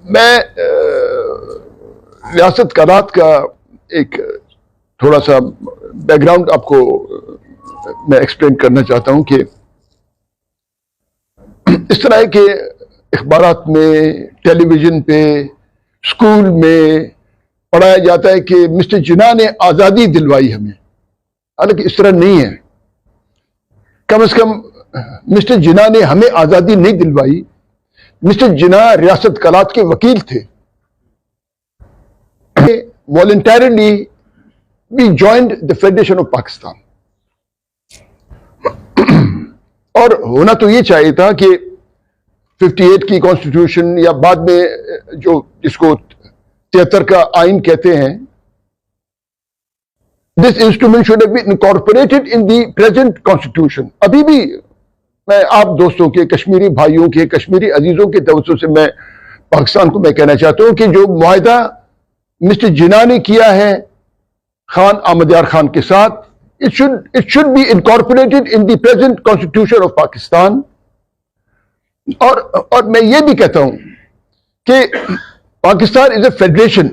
میں ریاست قلات کا ایک تھوڑا سا بیک گراؤنڈ آپ کو میں ایکسپلین کرنا چاہتا ہوں کہ اس طرح ہے کہ اخبارات میں، ٹیلی ویژن پہ، اسکول میں پڑھایا جاتا ہے کہ مسٹر جناح نے آزادی دلوائی ہمیں، حالانکہ اس طرح نہیں ہے۔ کم از کم مسٹر جناح نے ہمیں آزادی نہیں دلوائی، مسٹر جناح ریاست قلات کے وکیل تھے۔ Voluntarily we joined the Federation of Pakistan. اور ہونا تو یہ چاہیے تھا کہ 58 کی کانسٹیٹیوشن یا بعد میں جو جس کو 73 کا آئین کہتے ہیں، this instrument should have been incorporated in the present constitution. ابھی بھی میں آپ دوستوں کے، کشمیری بھائیوں کے، کشمیری عزیزوں کے توسط سے میں پاکستان کو میں کہنا چاہتا ہوں کہ جو معاہدہ مسٹر جناح نے کیا ہے خان احمد یار خان کے ساتھ، it should be incorporated in the present constitution of Pakistan. اور میں یہ بھی کہتا ہوں کہ Pakistan is a federation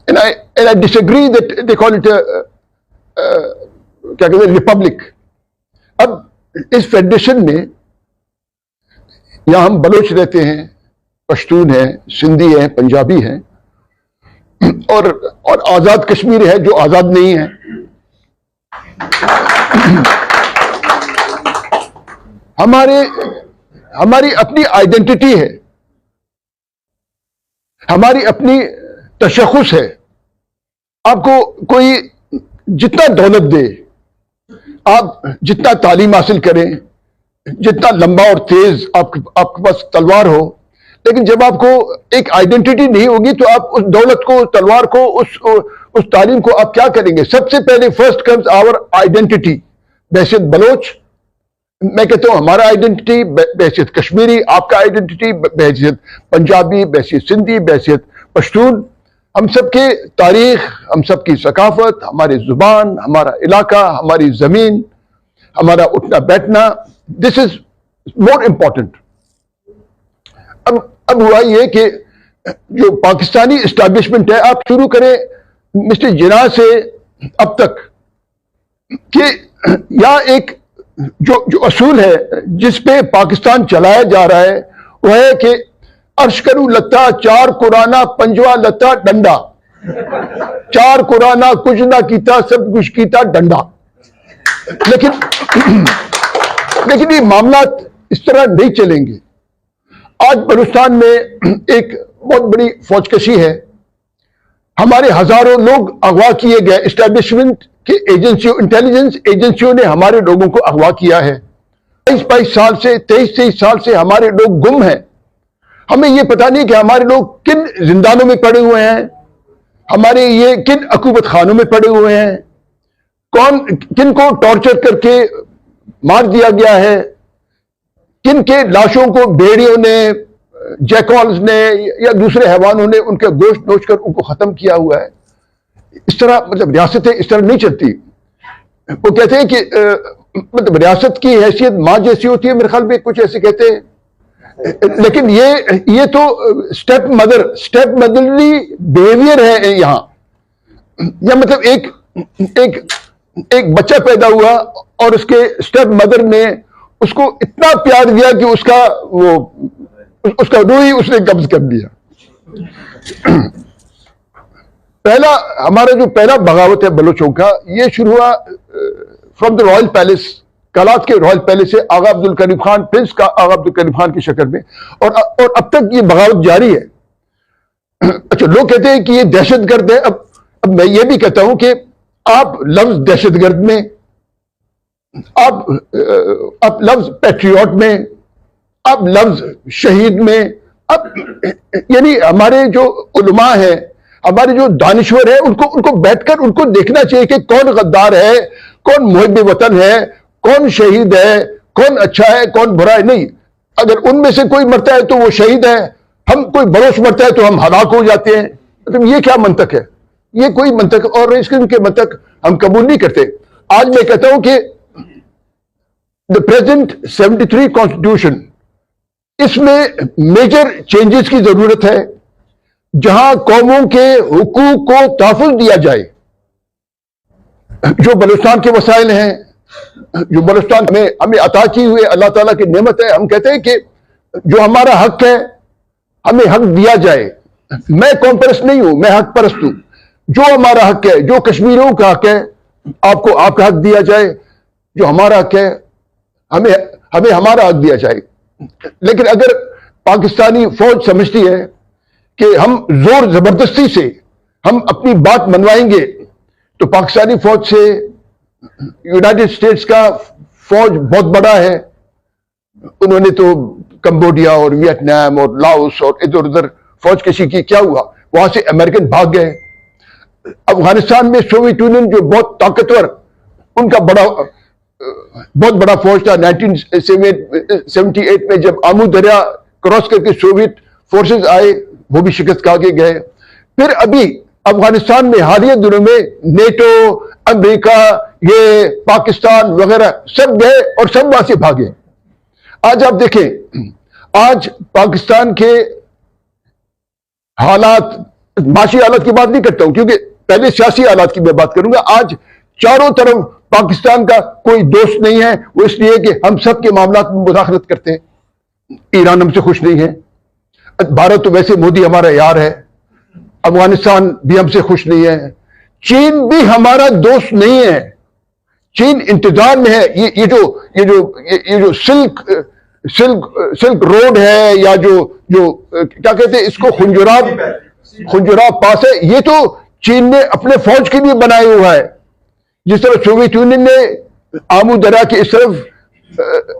and I disagree that they call it کیا کہتے ہیں ریپبلک۔ اب اس فیڈریشن میں یہاں ہم بلوچ رہتے ہیں، پشتون ہیں، سندھی ہیں، پنجابی ہیں، اور آزاد کشمیر ہے جو آزاد نہیں ہے۔ ہماری اپنی آئیڈینٹی ہے، ہماری اپنی تشخص ہے۔ آپ کو کوئی جتنا دولت دے، آپ جتنا تعلیم حاصل کریں، جتنا لمبا اور تیز آپ کے پاس تلوار ہو، لیکن جب آپ کو ایک آئیڈینٹی نہیں ہوگی تو آپ اس دولت کو، تلوار کو، اس تعلیم کو آپ کیا کریں گے؟ سب سے پہلے فرسٹ کمز آور آئیڈینٹی۔ بحیثیت بلوچ میں کہتا ہوں ہمارا آئیڈینٹی، بحیثیت کشمیری آپ کا آئیڈینٹی، بحیثیت پنجابی، بحیثیت سندھی، بحیثیت پشتون، ہم سب کے تاریخ، ہم سب کی ثقافت، ہماری زبان، ہمارا علاقہ، ہماری زمین، ہمارا اٹھنا بیٹھنا، دس از مور امپورٹنٹ۔ اب ہوا یہ کہ جو پاکستانی اسٹیبلشمنٹ ہے، آپ شروع کریں مسٹر جناح سے اب تک، کہ یہاں ایک جو اصول ہے جس پہ پاکستان چلایا جا رہا ہے وہ ہے کہ عرش کرو لتا چار قرآنہ پنجواں لتا ڈنڈا، چار قرآنہ کچھ نہ کیتا سب کچھ کیتا ڈنڈا۔ لیکن یہ معاملات اس طرح نہیں چلیں گے۔ آج بلوچستان میں ایک بہت بڑی فوج کشی ہے، ہمارے ہزاروں لوگ اغوا کیے گئے، اسٹیبلشمنٹ کے ایجنسیوں، انٹیلیجنس ایجنسیوں نے ہمارے لوگوں کو اغوا کیا ہے۔ 22 سال سے، 23 سال سے ہمارے لوگ گم ہیں۔ ہمیں یہ پتہ نہیں کہ ہمارے لوگ کن زندانوں میں پڑے ہوئے ہیں، ہمارے یہ کن عقوبت خانوں میں پڑے ہوئے ہیں، کن کو ٹارچر کر کے مار دیا گیا ہے، کن کے لاشوں کو بھیڑیوں نے، جیکالز نے یا دوسرے حیوانوں نے ان کا گوشت نوچ کر ان کو ختم کیا ہوا ہے۔ اس طرح مطلب ریاستیں اس طرح نہیں چلتی۔ وہ کہتے ہیں کہ مطلب ریاست کی حیثیت ماں جیسی ہوتی ہے، میرے خیال میں کچھ ایسے کہتے ہیں، لیکن یہ تو اسٹیپ مدرلی بیہیویئر ہے یہاں۔ یا مطلب ایک بچہ پیدا ہوا اور اس کے اسٹیپ مدر نے اس کو اتنا پیار دیا کہ اس کا روح ہی اس نے قبض کر لیا۔ ہمارا جو پہلا بغاوت ہے بلوچوں کا، یہ شروع ہوا from the Royal palace, Kalat کے رائل پیلس سے، آغا عبدالکریم خان، پرنس کا آغا عبدالکریم خان کی شکل میں، اور اب تک یہ بغاوت جاری ہے۔ اچھا، لوگ کہتے ہیں کہ یہ دہشت گرد ہے۔ اب میں یہ بھی کہتا ہوں کہ آپ لفظ دہشت گرد میں، آپ لفظ پیٹریوٹ میں، آپ لفظ شہید میں، یعنی ہمارے جو علماء ہیں، ہمارے جو دانشور ہیں، ان کو بیٹھ کر ان کو دیکھنا چاہیے کہ کون غدار ہے، کون محب وطن ہے، کون شہید ہے، کون اچھا ہے، کون برا ہے۔ نہیں، اگر ان میں سے کوئی مرتا ہے تو وہ شہید ہے، ہم کوئی بلوچ مرتا ہے تو ہم ہلاک ہو جاتے ہیں۔ مطلب یہ کیا منطق ہے؟ یہ کوئی منطق اور اس قسم کے منطق ہم قبول نہیں کرتے۔ آج میں کہتا ہوں کہ the present 73 constitution اس میں میجر چینجز کی ضرورت ہے، جہاں قوموں کے حقوق کو تحفظ دیا جائے. جو بلوچستان کے وسائل ہیں، جو بلوچستان میں ہمیں عطا کی ہوئے اللہ تعالیٰ کی نعمت ہے، ہم کہتے ہیں کہ جو ہمارا حق ہے ہمیں حق دیا جائے. میں قوم پرست نہیں ہوں، میں حق پرست ہوں. جو ہمارا حق ہے، جو کشمیریوں کا حق ہے، آپ کو آپ کا حق دیا جائے. جو ہمارا حق ہے ہمیں ہمارا حق دیا جائے. لیکن اگر پاکستانی فوج سمجھتی ہے کہ ہم زور زبردستی سے ہم اپنی بات منوائیں گے، تو پاکستانی فوج سے یونائٹڈ اسٹیٹس کا فوج بہت بڑا ہے. انہوں نے تو کمبوڈیا اور ویتنام اور لاؤس اور ادھر ادھر فوج کشی کی، کیا ہوا؟ وہاں سے امریکن بھاگ گئے. افغانستان میں سوویت یونین جو بہت طاقتور، ان کا بہت بڑا فوج تھا. 1978 میں جب آمو دریا کراس کر کے سوویت فورسز آئے، وہ بھی شکست کھا کے گئے. پھر ابھی افغانستان میں حالیہ دنوں میں نیٹو، امریکہ، یہ پاکستان وغیرہ سب گئے اور سب وہاں سے بھاگے. آج آپ دیکھیں، آج پاکستان کے حالات، معاشی حالات کی بات نہیں کرتا ہوں کیونکہ پہلے سیاسی حالات کی میں بات کروں گا. آج چاروں طرف پاکستان کا کوئی دوست نہیں ہے. وہ اس لیے کہ ہم سب کے معاملات میں مداخلت کرتے ہیں. ایران ہم سے خوش نہیں ہے. بھارت تو ویسے مودی ہمارا یار ہے. افغانستان بھی ہم سے خوش نہیں ہے. چین بھی ہمارا دوست نہیں ہے. چین انتظار میں ہے. یہ جو سلک روڈ ہے، یا جو کیا کہتے ہیں اس کو، خنجراب پاس ہے، یہ تو چین نے اپنے فوج کے لیے بنایا ہوا ہے. جس طرح سوویت یونین نے آمو دریا کے اس طرف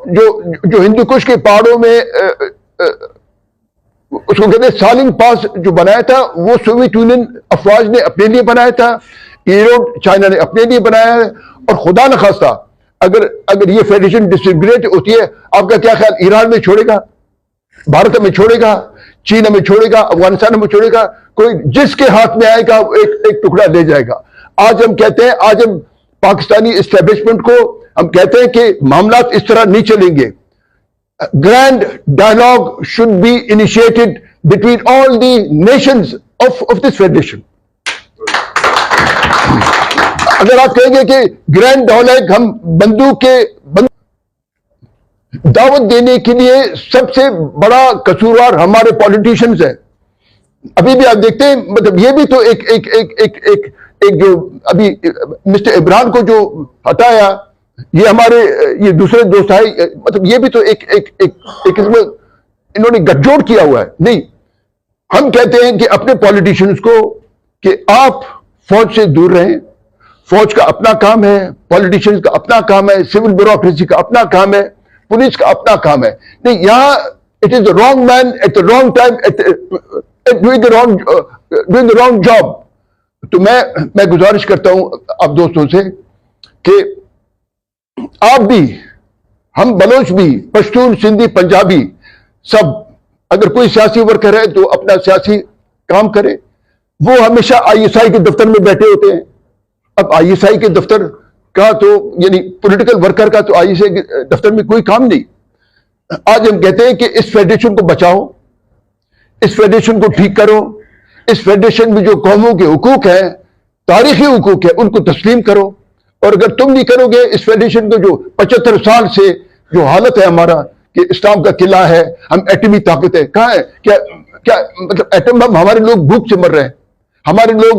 جو ہندو کش کے پہاڑوں میں اس کو کہتے ہیں سالنگ پاس جو بنایا تھا، وہ سوویت یونین افواج نے اپنے لیے بنایا تھا. ایروڈ چائنا نے اپنے لیے بنایا ہے. اور خدا نخواستہ اگر یہ فیڈریشن ڈسنٹیگریٹ ہوتی ہے، آپ کا کیا خیال؟ ایران میں چھوڑے گا، بھارت میں چھوڑے گا، چین میں چھوڑے گا، افغانستان میں چھوڑے گا؟ کوئی جس کے ہاتھ میں آئے گا ایک ٹکڑا لے جائے گا. آج ہم کہتے ہیں، آج ہم پاکستانی اسٹیبلشمنٹ کو ہم کہتے ہیں کہ معاملات اس طرح نہیں چلیں گے. Grand dialogue should be initiated between all the nations of this federation. اگر آپ کہیں گے کہ گرینڈ ڈائلاگ، ہم بندوق کے دعوت دینے کے لیے سب سے بڑا قصوروار ہمارے پولیٹیشینز ہیں. ابھی بھی آپ دیکھتے ہیں، مطلب یہ بھی تو ایک جو ابھی مسٹر عمران کو جو ہٹایا، یہ ہمارے یہ دوسرے دوست آئے، مطلب یہ بھی تو ایک انہوں نے گٹھ جوڑ کیا ہوا ہے. نہیں، ہم کہتے ہیں کہ اپنے پولیٹیشینز کو کہ آپ فوج سے دور رہیں. فوج کا اپنا کام ہے، پولیٹیشینز کا اپنا کام ہے، سول بیوروکریسی کا اپنا کام ہے، پولیس کا اپنا کام ہے. نہیں، یہاں it is the wrong man at the wrong time doing the wrong job. تو میں گزارش کرتا ہوں آپ دوستوں سے کہ آپ بھی، ہم بلوچ بھی، پشتون، سندھی، پنجابی، سب اگر کوئی سیاسی ورکر ہے تو اپنا سیاسی کام کرے. وہ ہمیشہ آئی ایس آئی کے دفتر میں بیٹھے ہوتے ہیں. اب آئی ایس آئی کے دفتر کا تو یعنی پولیٹیکل ورکر کا تو آئی ایس آئی کے دفتر میں کوئی کام نہیں. آج ہم کہتے ہیں کہ اس فیڈریشن کو بچاؤ، اس فیڈریشن کو ٹھیک کرو. اس فیڈریشن میں جو قوموں کے حقوق ہیں، تاریخی حقوق ہیں، ان کو تسلیم کرو. اور اگر تم نہیں کرو گے، اس فیڈریشن کو جو 75 سال سے جو حالت ہے ہمارا کہ اسلام کا قلعہ ہے، ہم ایٹمی طاقت ہے، کہاں ہے؟ کیا مطلب ایٹم بم؟ ہمارے لوگ بھوک سے مر رہے ہیں. ہمارے لوگ،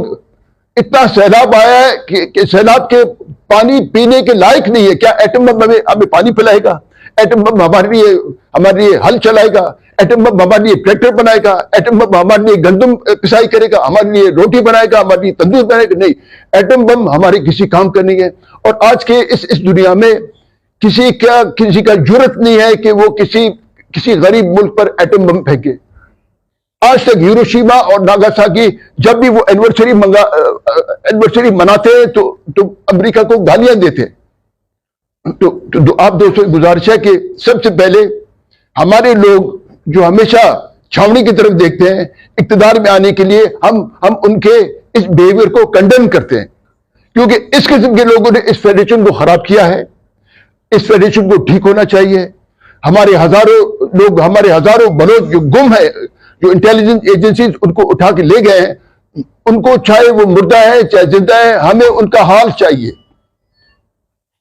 اتنا سیلاب آیا ہے کہ سیلاب کے پانی پینے کے لائق نہیں ہے. کیا ایٹم بم ہمیں پانی پلائے گا؟ ایٹم بم ہمارے لیے ہل چلائے گا؟ ایٹم بم ہمارے لیے ٹریکٹر بنائے گا؟ ایٹم بم ہمارے لیے گندم پسائی کرے گا؟ ہمارے لیے روٹی بنائے گا؟ ہمارے لیے تندور بنائے گا؟ نہیں، ایٹم بم ہمارے کسی کام کا نہیں ہے. اور آج کے اس دنیا میں کسی کا جرت نہیں ہے کہ وہ کسی غریب ملک پر ایٹم بم پھینکے. آج تک ہیروشیما اور ناگاساکی جب بھی وہ اینیورسری مناتے ہیں تو امریکہ کو گالیاں دیتے. تو آپ دوستوں کی گزارش ہے کہ سب سے پہلے ہمارے لوگ جو ہمیشہ چھاؤنی کی طرف دیکھتے ہیں، اقتدار میں آنے کے لیے ہم ان کے اس بیہیویئر کو کنڈیم کرتے ہیں، کیونکہ اس قسم کے لوگوں نے اس فیڈریشن کو خراب کیا ہے. اس فیڈریشن کو ٹھیک ہونا چاہیے. ہمارے ہزاروں لوگ، ہمارے ہزاروں بلوچ جو گم ہے، جو انٹیلیجنس ایجنسیز ان کو اٹھا کے لے گئے ہیں، ان کو چاہے وہ مردہ ہے چاہے زندہ ہے، ہمیں ان کا حال چاہیے.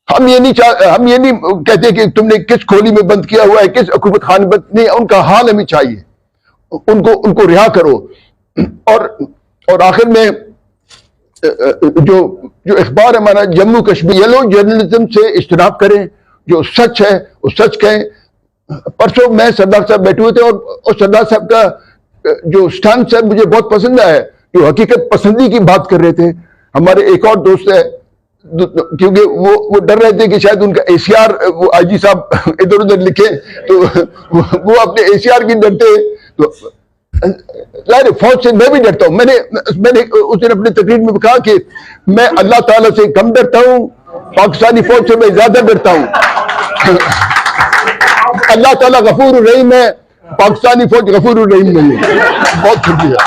ہم یہ نہیں کہتے کہ تم نے کس کھولی میں بند کیا ہوا ہے، کس عقوبت خانے میں بند، نہیں، ان کا حال ہمیں چاہیے. ان کو رہا کرو. اور آخر میں جو اخبار ہمارا جموں کشمیر، یلو جرنلزم سے اجتناب کریں، جو سچ ہے وہ سچ کہیں. پرسوں میں سردار صاحب بیٹھے ہوئے تھے اور سردار صاحب کا جو سٹانس ہے مجھے بہت پسند آیا ہے، جو حقیقت پسندی کی بات کر رہے تھے. ہمارے ایک اور دوست ہے، کیونکہ وہ ڈر رہے تھے کہ شاید ان کا اے سی آر، وہ آئی جی صاحب ادھر ادھر لکھے تو وہ اپنے اے سی آر کی ڈرتے. تو فوج سے میں بھی ڈرتا ہوں. میں نے اس دن اپنے تقریر میں کہا کہ میں اللہ تعالیٰ سے کم ڈرتا ہوں، پاکستانی فوج سے میں زیادہ ڈرتا ہوں. اللہ تعالیٰ غفور الرحیم ہے، پاکستانی فوج غفور الرحیم نہیں ہے. بہت شکریہ.